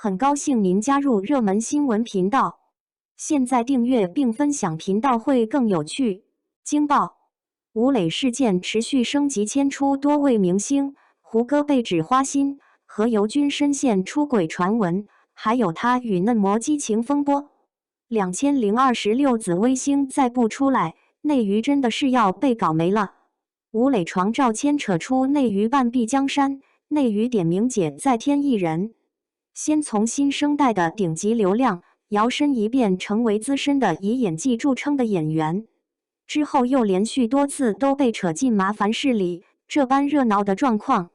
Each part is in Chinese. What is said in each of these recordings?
很高兴您加入热门新闻频道，现在订阅并分享频道会更有趣。惊爆：吴磊事件持续升级，牵出多位明星，胡歌被指花心，何猷君深陷出轨传闻，还有他与嫩模激情风波。2026子微星再不出来，内娱真的是要被搞没了。吴磊床照牵扯出内娱半壁江山，内娱点名姐再添一人。先从新生代的顶级流量摇身一变成为资深的以演技著称的演员，之后又连续多次都被扯进麻烦事里，这般热闹的状况，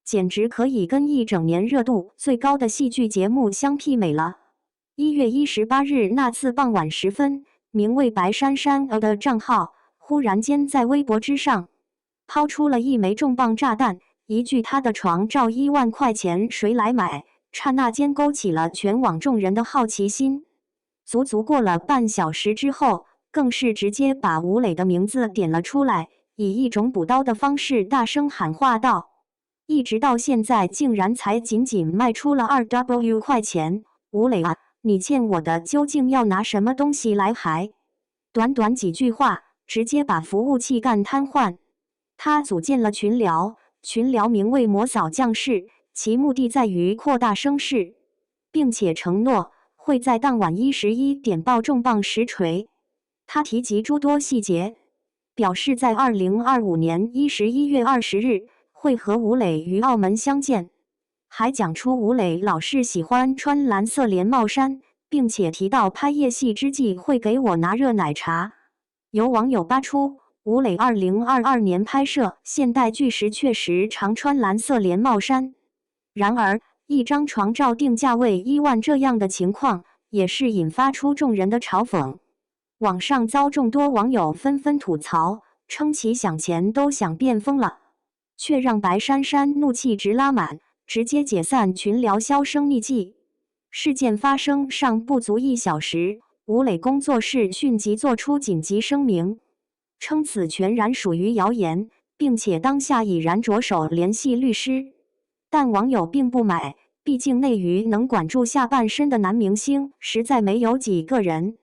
简直可以跟一整年热度最高的戏剧节目相媲美了。1月18日那次傍晚时分，名为白珊珊的账号忽然间在微博之上抛出了一枚重磅炸弹，一句他的床照1万块钱谁来买，刹那间勾起了全网众人的好奇心。足足过了半小时之后，更是直接把吴磊的名字点了出来，以一种补刀的方式大声喊话道：一直到现在竟然才仅卖出了2W 块钱，吴磊啊，你欠我的究竟要拿什么东西来还？短短几句话，直接把服务器干瘫痪。他组建了群聊，群聊名为魔扫将士，其目的在于扩大声势，并且承诺会在当晚11点爆重磅实锤。他提及诸多细节，表示在2025年11月20日会和吴磊于澳门相见，还讲出吴磊老是喜欢穿蓝色连帽衫，并且提到拍夜戏之际会给我拿热奶茶。有网友扒出，吴磊2022年拍摄现代剧时确实常穿蓝色连帽衫。然而，一张床照定价为1万这样的情况，也是引发出众人的嘲讽。网上遭众多网友纷纷吐槽，称其想钱都想变疯了，却让白珊珊怒气值拉满，直接解散群聊销声匿迹。事件发生尚不足1小时，吴磊工作室迅即做出紧急声明，称此全然属于谣言，并且当下已然着手联系律师。但网友并不买，毕竟内娱能管住下半身的男明星实在没有几个人。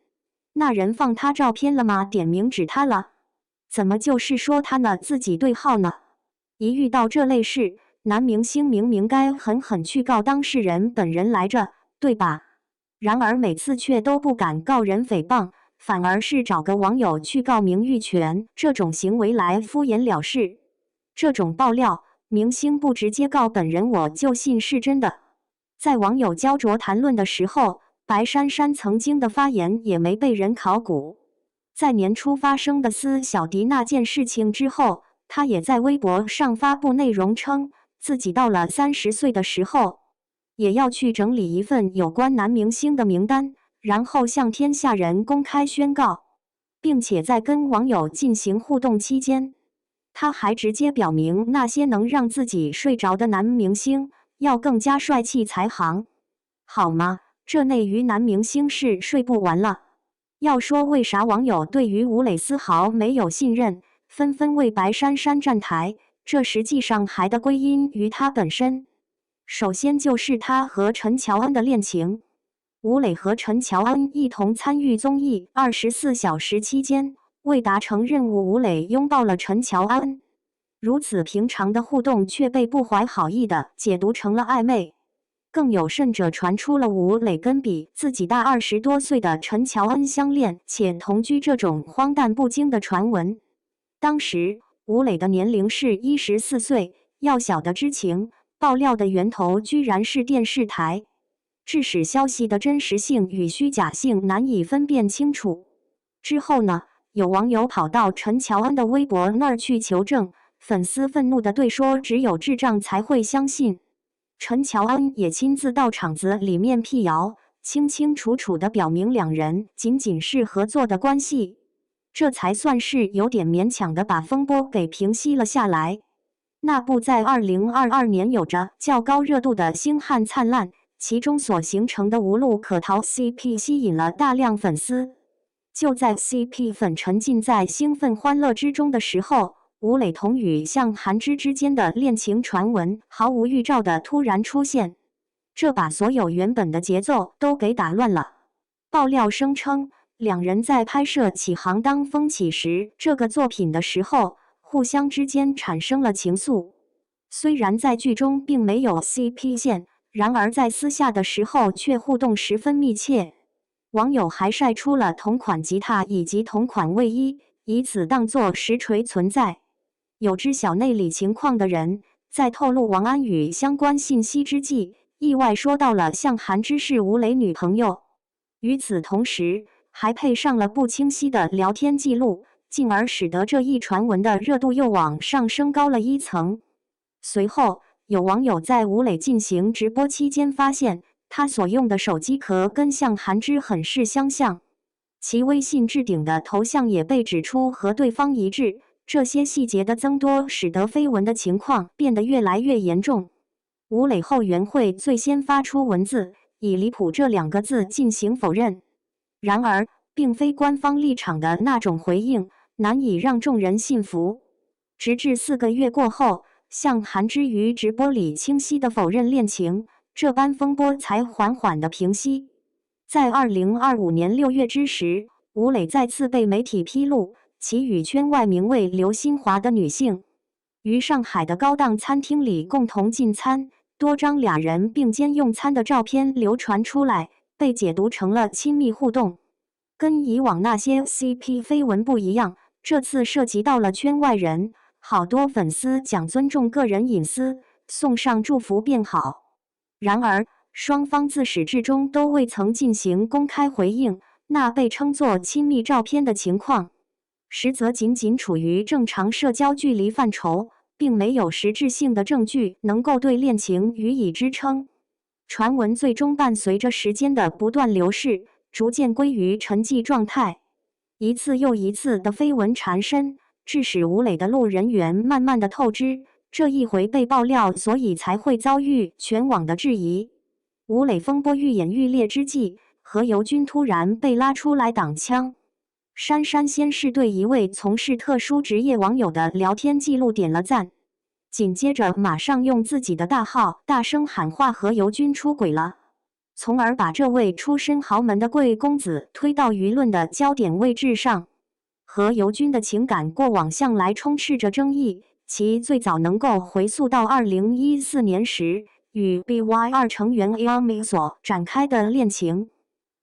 那人放他照片了吗？点名指他了？怎么就是说他呢？自己对号呢？一遇到这类事，男明星明明该狠狠去告当事人本人来着，对吧？然而每次却都不敢告人诽谤，反而是找个网友去告名誉权，这种行为来敷衍了事。这种爆料，明星不直接告本人我就信是真的。在网友焦灼谈论的时候，白珊珊曾经的发言也没被人考古。在年初发生的撕小迪那件事情之后，她也在微博上发布内容称，自己到了30岁的时候，也要去整理一份有关男明星的名单，然后向天下人公开宣告。并且在跟网友进行互动期间，他还直接表明那些能让自己睡着的男明星要更加帅气才行，好吗？这内娱男明星是睡不完了。要说为啥网友对于吴磊丝毫没有信任，纷纷为白珊珊站台，这实际上还得归因于他本身。首先就是他和陈乔恩的恋情。吴磊和陈乔恩一同参与综艺24小时期间，为达成任务，吴磊拥抱了陈乔恩。如此平常的互动却被不怀好意的解读成了暧昧。更有甚者，传出了吴磊跟比自己大20多岁的陈乔恩相恋且同居这种荒诞不经的传闻。当时吴磊的年龄是14岁，要小的知情，爆料的源头居然是电视台，致使消息的真实性与虚假性难以分辨清楚。之后呢，有网友跑到陈乔恩的微博那儿去求证，粉丝愤怒地对说，只有智障才会相信。陈乔恩也亲自到场子里面辟谣，清清楚楚地表明两人仅仅是合作的关系，这才算是有点勉强地把风波给平息了下来。那部在2022年有着较高热度的《星汉灿烂》，其中所形成的无路可逃 CP 吸引了大量粉丝。就在 CP 粉沉浸在兴奋欢乐之中的时候，吴磊同与向涵之之间的恋情传闻毫无预兆的突然出现。这把所有原本的节奏都给打乱了。爆料声称，两人在拍摄《启航当风起时》这个作品的时候，互相之间产生了情愫。虽然在剧中并没有 CP 线，然而在私下的时候却互动十分密切。网友还晒出了同款吉他以及同款卫衣，以此当作实锤存在。有知晓内里情况的人，在透露王安宇相关信息之际，意外说到了向涵之是吴磊女朋友。与此同时，还配上了不清晰的聊天记录，进而使得这一传闻的热度又往上升高了一层。随后，有网友在吴磊进行直播期间发现，他所用的手机壳跟向涵之很是相像，其微信置顶的头像也被指出和对方一致。这些细节的增多，使得绯闻的情况变得越来越严重。吴磊后援会最先发出文字，以离谱这2个字进行否认。然而，并非官方立场的那种回应，难以让众人信服。直至4个月过后，向涵之于直播里清晰地否认恋情，这般风波才缓缓地平息。在2025年6月之时，吴磊再次被媒体披露，其与圈外名为刘欣华的女性，于上海的高档餐厅里共同进餐，多张俩人并肩用餐的照片流传出来，被解读成了亲密互动。跟以往那些 CP 绯闻不一样，这次涉及到了圈外人，好多粉丝讲尊重个人隐私，送上祝福便好。然而，双方自始至终都未曾进行公开回应，那被称作亲密照片的情况，实则仅仅处于正常社交距离范畴，并没有实质性的证据能够对恋情予以支撑。传闻最终伴随着时间的不断流逝，逐渐归于沉寂状态。一次又一次的绯闻缠身，致使吴磊的路人缘慢慢的透支。这一回被爆料，所以才会遭遇全网的质疑。吴磊风波愈演愈烈之际，何猷君突然被拉出来挡枪。珊珊先是对一位从事特殊职业网友的聊天记录点了赞，紧接着马上用自己的大号大声喊话何猷君出轨了，从而把这位出身豪门的贵公子推到舆论的焦点位置上。何猷君的情感过往向来充斥着争议，其最早能够回溯到2014年时与 BY2 成员 Aomi 所展开的恋情。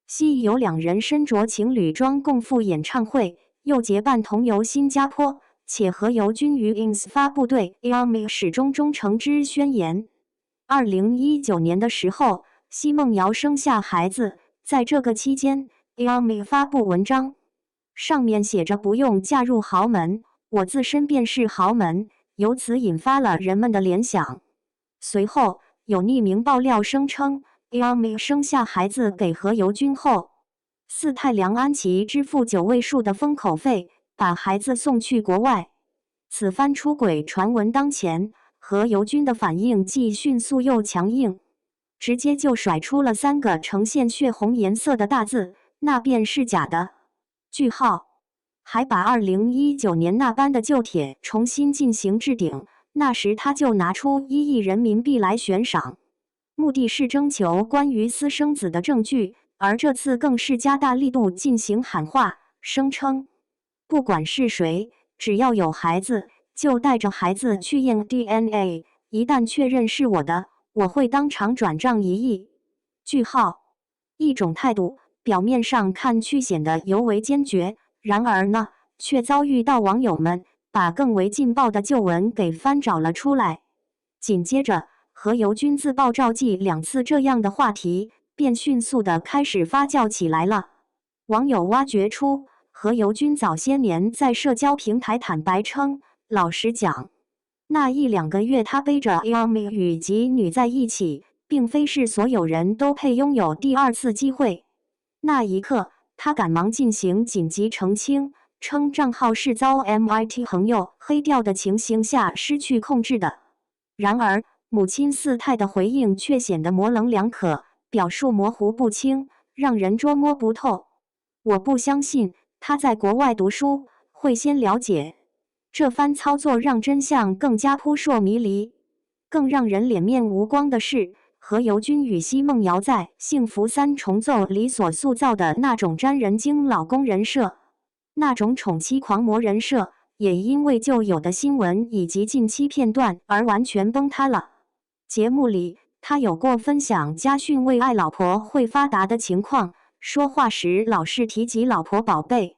昔有2人身着情侣装共赴演唱会，又结伴同游新加坡，且何猷君于 ins 发布对 Aomi 始终忠诚之宣言。2019年的时候，奚梦瑶生下孩子，在这个期间 Aomi 发布文章，上面写着不用嫁入豪门，我自身便是豪门，由此引发了人们的联想。随后有匿名爆料声称，Aomi 生下孩子给何猷君后，四太梁安琪支付9位数的封口费，把孩子送去国外。此番出轨传闻当前，何猷君的反应既迅速又强硬，直接就甩出了3个呈现血红颜色的大字，那便是假的。句号，还把2019年那般的旧帖重新进行置顶，那时他就拿出1亿人民币来悬赏，目的是征求关于私生子的证据，而这次更是加大力度进行喊话，声称不管是谁，只要有孩子，就带着孩子去验 DNA， 一旦确认是我的，我会当场转账1亿。句号，一种态度，表面上看去显得尤为坚决，然而呢，却遭遇到网友们把更为劲爆的旧闻给翻找了出来。紧接着，何猷君自曝召妓2次这样的话题，便迅速的开始发酵起来了。网友挖掘出，何猷君早些年在社交平台坦白称，老实讲，那1-2个月他背着 Aomi 与其女在一起，并非是所有人都配拥有第2次机会。那一刻，他赶忙进行紧急澄清，称账号是遭 MIT 朋友黑掉的情形下失去控制的。然而，母亲四太的回应却显得模棱两可，表述模糊不清，让人捉摸不透。我不相信他在国外读书会先了解。这番操作让真相更加扑朔迷离。更让人脸面无光的是，何猷君与奚梦瑶在《幸福三重奏》里所塑造的那种沾人精老公人设，那种宠妻狂魔人设，也因为旧有的新闻以及近期片段而完全崩塌了。节目里，他有过分享家训为爱老婆会发达的情况，说话时老是提及老婆宝贝，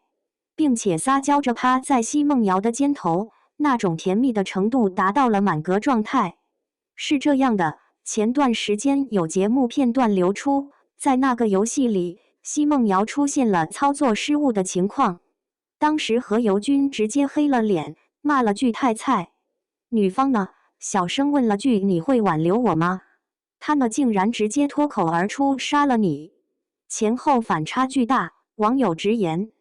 并且撒娇着趴在奚梦瑶的肩头，那种甜蜜的程度达到了满格状态。是这样的，前段时间有节目片段流出，在那个游戏里，奚梦瑶出现了操作失误的情况。当时何猷君直接黑了脸，骂了句太菜。女方呢，小声问了句你会挽留我吗？他呢竟然直接脱口而出杀了你。前后反差巨大，网友直言，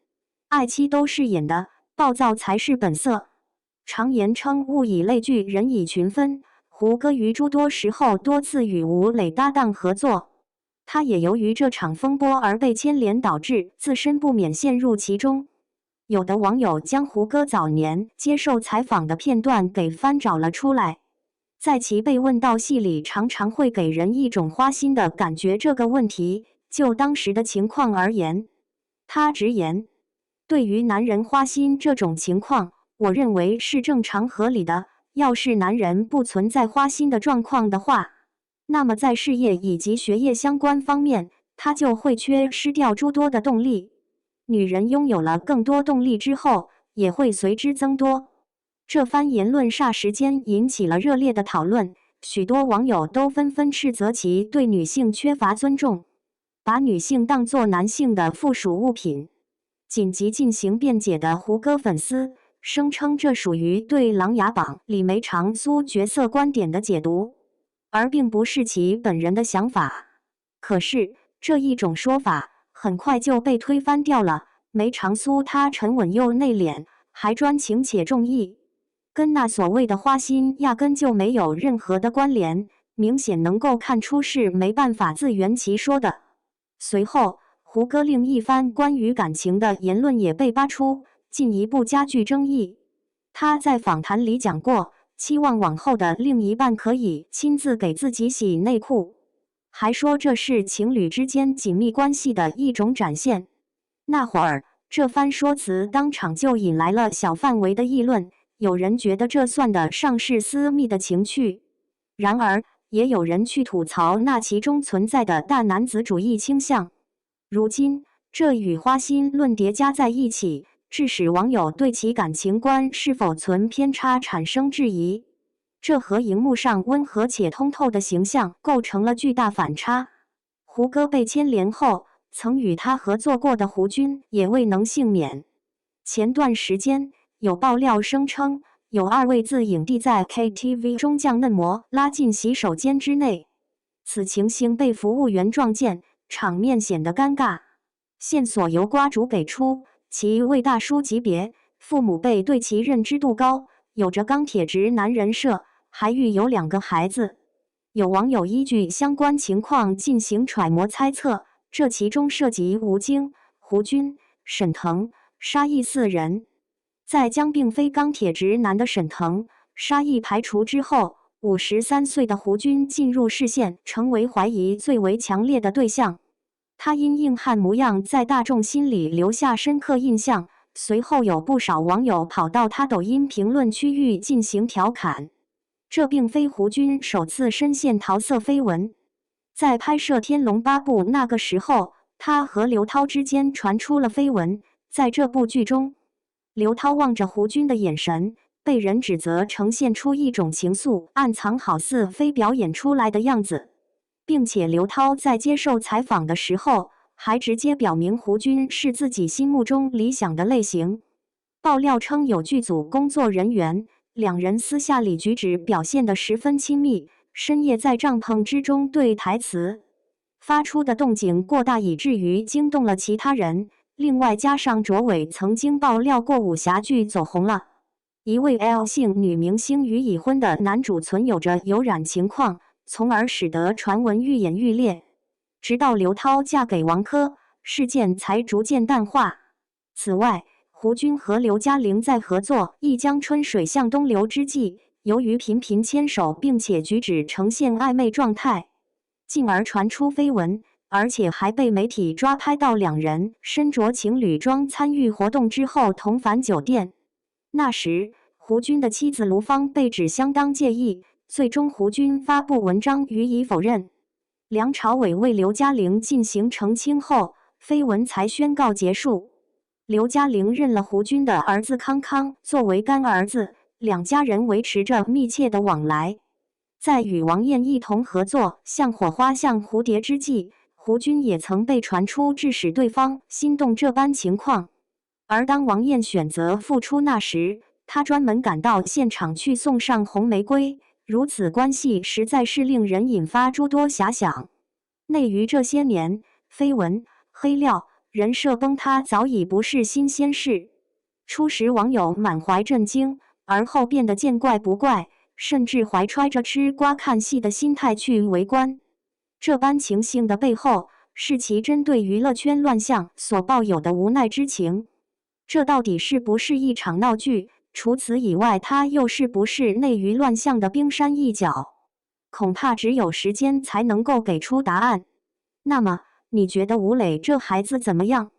爱妻都是演的，暴躁才是本色。常言称物以类聚，人以群分，胡歌于诸多时候多次与吴磊搭档合作，他也由于这场风波而被牵连，导致自身不免陷入其中。有的网友将胡歌早年接受采访的片段给翻找了出来，在其被问到戏里常常会给人一种花心的感觉这个问题，就当时的情况而言，他直言，对于男人花心这种情况，我认为是正常合理的，要是男人不存在花心的状况的话，那么在事业以及学业相关方面，他就会缺失掉诸多的动力。女人拥有了更多动力之后，也会随之增多。这番言论霎时间引起了热烈的讨论，许多网友都纷纷斥责其对女性缺乏尊重，把女性当作男性的附属物品。紧急进行辩解的胡歌粉丝声称，这属于对《琅琊榜》里梅长苏角色观点的解读，而并不是其本人的想法。可是，这一种说法很快就被推翻掉了。梅长苏她沉稳又内敛，还专情且重义，跟那所谓的花心压根就没有任何的关联，明显能够看出是没办法自圆其说的。随后，胡歌另一番关于感情的言论也被扒出，进一步加剧争议。他在访谈里讲过，期望往后的另一半可以亲自给自己洗内裤，还说这是情侣之间紧密关系的一种展现。那会儿，这番说辞当场就引来了小范围的议论，有人觉得这算得上是私密的情趣，然而也有人去吐槽那其中存在的大男子主义倾向。如今，这与花心论叠加在一起，致使网友对其感情观是否存偏差产生质疑。这和荧幕上温和且通透的形象构成了巨大反差。胡歌被牵连后，曾与他合作过的胡军也未能幸免。前段时间有爆料声称，有2位自影帝在 KTV 中将嫩模拉进洗手间之内，此情形被服务员撞见，场面显得尴尬。线索由瓜主给出，其为大叔级别，父母辈对其认知度高，有着钢铁直男人设，还育有2个孩子。有网友依据相关情况进行揣摩猜测，这其中涉及吴京、胡军、沈腾、沙溢4人。在将并非钢铁直男的沈腾、沙溢排除之后，53岁的胡军进入视线，成为怀疑最为强烈的对象。他因硬汉模样在大众心里留下深刻印象，随后有不少网友跑到他抖音评论区域进行调侃。这并非胡军首次深陷桃色绯闻，在拍摄《天龙八部》那个时候，他和刘涛之间传出了绯闻。在这部剧中，刘涛望着胡军的眼神，被人指责呈现出一种情愫暗藏好似非表演出来的样子，并且刘涛在接受采访的时候，还直接表明胡军是自己心目中理想的类型。爆料称有剧组工作人员2人私下里举止表现得十分亲密，深夜在帐篷之中对台词，发出的动静过大，以至于惊动了其他人。另外加上卓伟曾经爆料过武侠剧走红了一位 L 姓女明星与已婚的男主存有着有染情况，从而使得传闻愈演愈烈。直到刘涛嫁给王珂，事件才逐渐淡化。此外，胡军和刘嘉玲在合作《一江春水向东流》之际，由于频频牵手并且举止呈现暧昧状态，进而传出绯闻，而且还被媒体抓拍到两人身着情侣装参与活动之后同返酒店。那时，胡军的妻子卢芳被指相当介意，最终胡军发布文章予以否认。梁朝伟为刘嘉玲进行澄清后，绯闻才宣告结束。刘嘉玲认了胡军的儿子康康作为干儿子，两家人维持着密切的往来。在与王艳一同合作《像火花像蝴蝶》之际，胡军也曾被传出致使对方心动这般情况。而当王艳选择复出那时，他专门赶到现场去送上红玫瑰，如此关系实在是令人引发诸多遐想。内娱这些年，绯闻、黑料、人设崩塌早已不是新鲜事。初时网友满怀震惊，而后变得见怪不怪，甚至怀揣着吃瓜看戏的心态去围观。这般情形的背后，是其针对娱乐圈乱象所抱有的无奈之情。这到底是不是一场闹剧？除此以外，它又是不是内娱乱象的冰山一角？恐怕只有时间才能够给出答案。那么，你觉得吴磊这孩子怎么样？